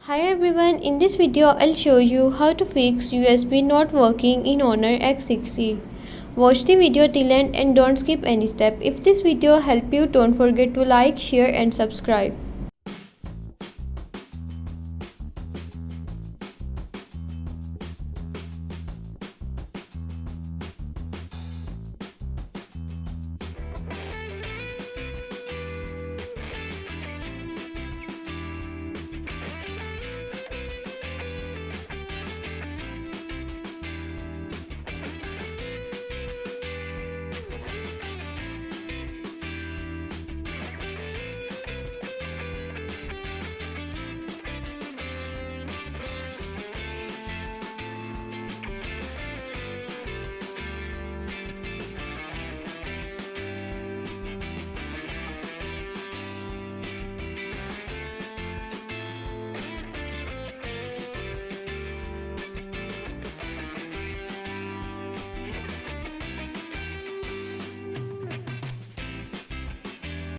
Hi everyone, in this video I'll show you how to fix USB not working in Honor X6E. Watch the video till end and don't skip any step. If this video helped you, don't forget to like, share and subscribe.